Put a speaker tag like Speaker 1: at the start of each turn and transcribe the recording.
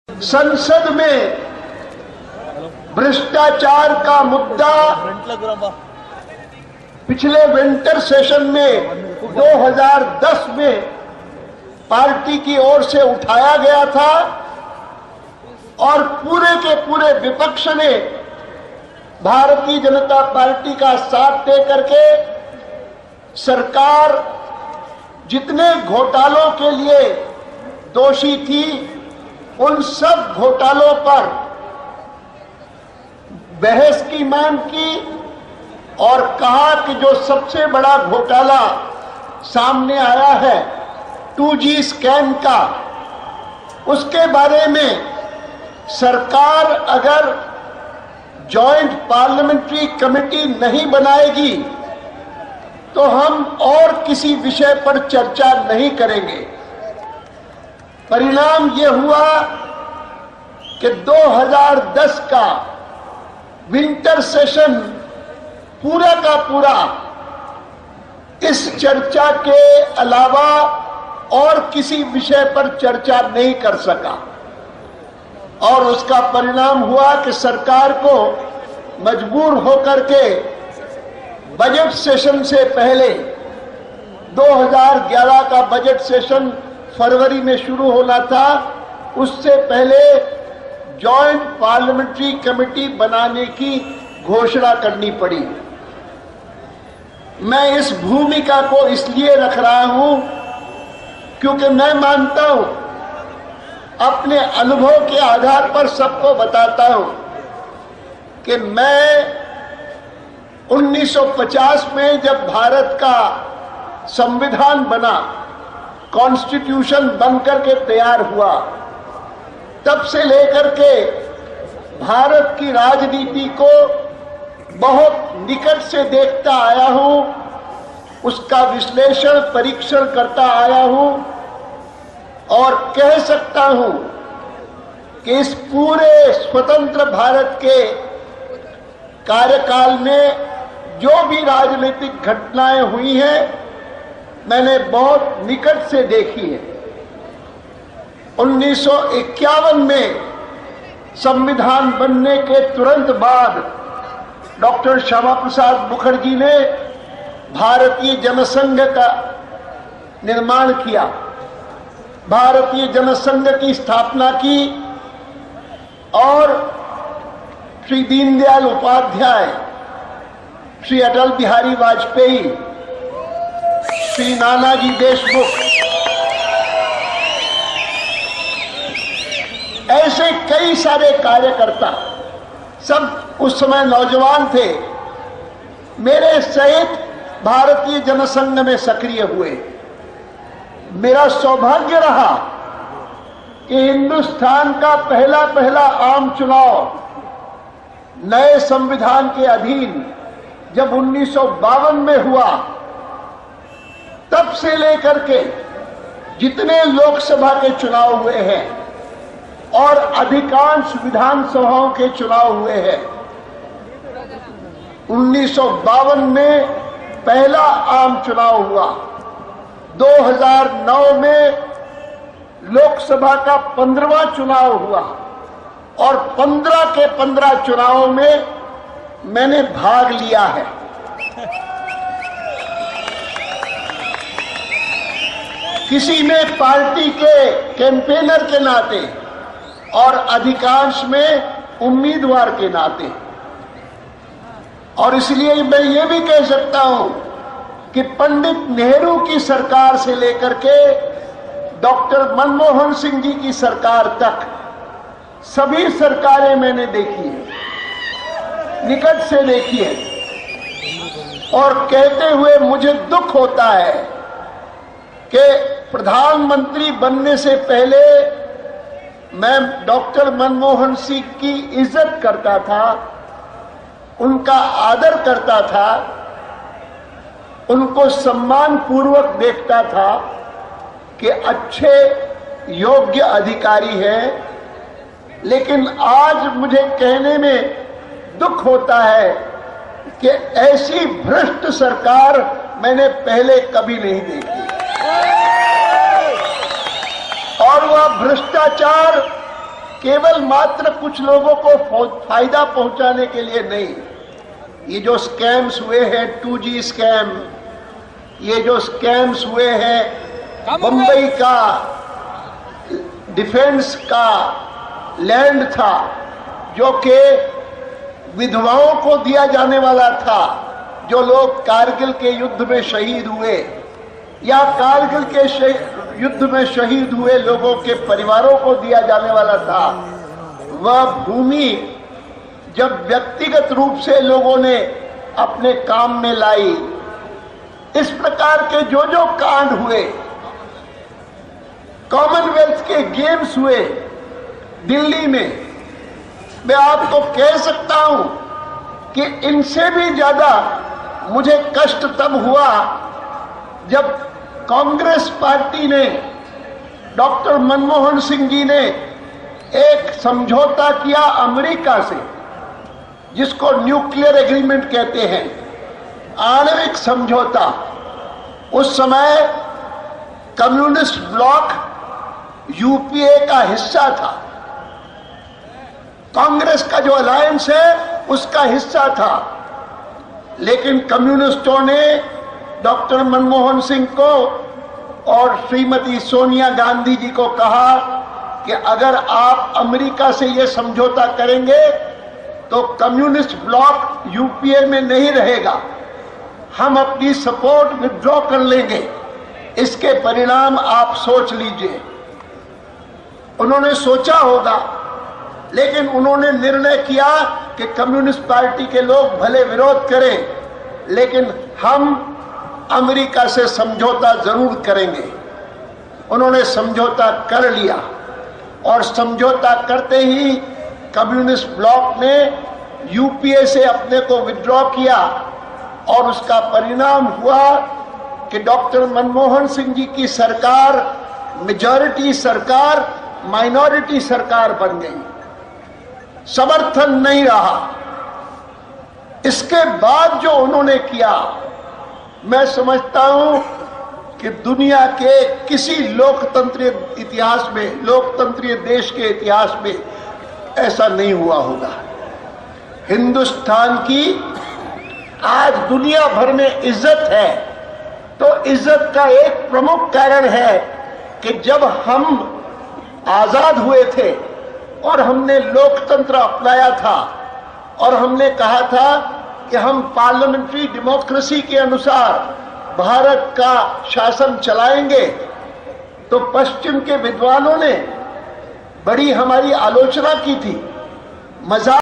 Speaker 1: संसद में भ्रष्टाचार का मुद्दा पिछले विंटर सेशन में 2010 में पार्टी की ओर से उठाया गया था और पूरे के पूरे विपक्ष ने भारतीय जनता पार्टी का साथ दे करके सरकार जितने घोटालों के लिए दोषी थी उन सब घोटालों पर बहस की मांग की और कहा कि जो सबसे बड़ा घोटाला सामने आया है 2G स्कैम का, उसके बारे में सरकार अगर जॉइंट पार्लियामेंट्री कमेटी नहीं बनाएगी तो हम और किसी विषय पर चर्चा नहीं करेंगे। परिणाम यह हुआ कि 2010 का विंटर सेशन पूरा का पूरा इस चर्चा के अलावा और किसी विषय पर चर्चा नहीं कर सका और उसका परिणाम हुआ कि सरकार को मजबूर होकर के बजट सेशन से पहले 2011 का बजट सेशन फरवरी में शुरू होना था, उससे पहले जॉइंट पार्लियामेंट्री कमेटी बनाने की घोषणा करनी पड़ी। मैं इस भूमिका को इसलिए रख रहा हूं क्योंकि मैं मानता हूं, अपने अनुभव के आधार पर सबको बताता हूं कि मैं 1950 में जब भारत का संविधान बना, कॉन्स्टिट्यूशन बनकर के तैयार हुआ, तब से लेकर के भारत की राजनीति को बहुत निकट से देखता आया हूं, उसका विश्लेषण परीक्षण करता आया हूं और कह सकता हूं कि इस पूरे स्वतंत्र भारत के कार्यकाल में जो भी राजनीतिक घटनाएं हुई हैं मैंने बहुत निकट से देखी है। 1951 में संविधान बनने के तुरंत बाद डॉक्टर श्यामा प्रसाद मुखर्जी ने भारतीय जनसंघ का निर्माण किया, भारतीय जनसंघ की स्थापना की और श्री दीनदयाल उपाध्याय, श्री अटल बिहारी वाजपेयी, श्री नानाजी देशमुख, ऐसे कई सारे कार्यकर्ता, सब उस समय नौजवान थे, मेरे सहित भारतीय जनसंघ में सक्रिय हुए। मेरा सौभाग्य रहा कि हिंदुस्तान का पहला आम चुनाव नए संविधान के अधीन जब 1952 में हुआ, तब से लेकर के जितने लोकसभा के चुनाव हुए हैं और अधिकांश विधानसभाओं के चुनाव हुए हैं, 1952 में पहला आम चुनाव हुआ, 2009 में लोकसभा का 15वां चुनाव हुआ और 15 के 15 चुनावों में मैंने भाग लिया है। किसी में पार्टी के कैंपेनर के नाते और अधिकांश में उम्मीदवार के नाते। और इसलिए मैं ये भी कह सकता हूं कि पंडित नेहरू की सरकार से लेकर के डॉक्टर मनमोहन सिंह जी की सरकार तक सभी सरकारें मैंने देखी है, निकट से देखी है और कहते हुए मुझे दुख होता है कि प्रधानमंत्री बनने से पहले मैं डॉक्टर मनमोहन सिंह की इज्जत करता था, उनका आदर करता था, उनको सम्मान पूर्वक देखता था कि अच्छे योग्य अधिकारी हैं, लेकिन आज मुझे कहने में दुख होता है कि ऐसी भ्रष्ट सरकार मैंने पहले कभी नहीं देखी और वह भ्रष्टाचार केवल मात्र कुछ लोगों को फायदा पहुंचाने के लिए नहीं। ये जो स्कैम्स हुए हैं, 2G स्कैम, ये जो स्कैम्स हुए हैं, बंबई का डिफेंस का लैंड था जो कि विधवाओं को दिया जाने वाला था, जो लोग कारगिल के युद्ध में शहीद हुए या कारगिल के युद्ध में शहीद हुए लोगों के परिवारों को दिया जाने वाला था, वह भूमि जब व्यक्तिगत रूप से लोगों ने अपने काम में लाई, इस प्रकार के जो जो कांड हुए, कॉमनवेल्थ के गेम्स हुए दिल्ली में, मैं आपको कह सकता हूं कि इनसे भी ज्यादा मुझे कष्ट तब हुआ जब कांग्रेस पार्टी ने, डॉक्टर मनमोहन सिंह जी ने एक समझौता किया अमेरिका से, जिसको न्यूक्लियर एग्रीमेंट कहते हैं, आणविक समझौता। उस समय कम्युनिस्ट ब्लॉक यूपीए का हिस्सा था, कांग्रेस का जो अलायंस है उसका हिस्सा था, लेकिन कम्युनिस्टों ने डॉक्टर मनमोहन सिंह को और श्रीमती सोनिया गांधी जी को कहा कि अगर आप अमेरिका से यह समझौता करेंगे तो कम्युनिस्ट ब्लॉक यूपीए में नहीं रहेगा, हम अपनी सपोर्ट विथड्रॉ कर लेंगे, इसके परिणाम आप सोच लीजिए। उन्होंने सोचा होगा, लेकिन उन्होंने निर्णय किया कि कम्युनिस्ट पार्टी के लोग भले विरोध करें, लेकिन हम अमेरिका से समझौता जरूर करेंगे। उन्होंने समझौता कर लिया और समझौता करते ही कम्युनिस्ट ब्लॉक ने यूपीए से अपने को विथड्रॉ किया और उसका परिणाम हुआ कि डॉक्टर मनमोहन सिंह जी की सरकार मेजॉरिटी सरकार माइनॉरिटी सरकार बन गई, समर्थन नहीं रहा। इसके बाद जो उन्होंने किया, मैं समझता हूं कि दुनिया के किसी लोकतंत्रीय इतिहास में, लोकतंत्रीय देश के इतिहास में ऐसा नहीं हुआ होगा। हिंदुस्तान की आज दुनिया भर में इज्जत है, तो इज्जत का एक प्रमुख कारण है कि जब हम आजाद हुए थे और हमने लोकतंत्र अपनाया था और हमने कहा था कि हम पार्लियामेंट्री डेमोक्रेसी के अनुसार भारत का शासन चलाएंगे, तो पश्चिम के विद्वानों ने बड़ी हमारी आलोचना की थी, मजाक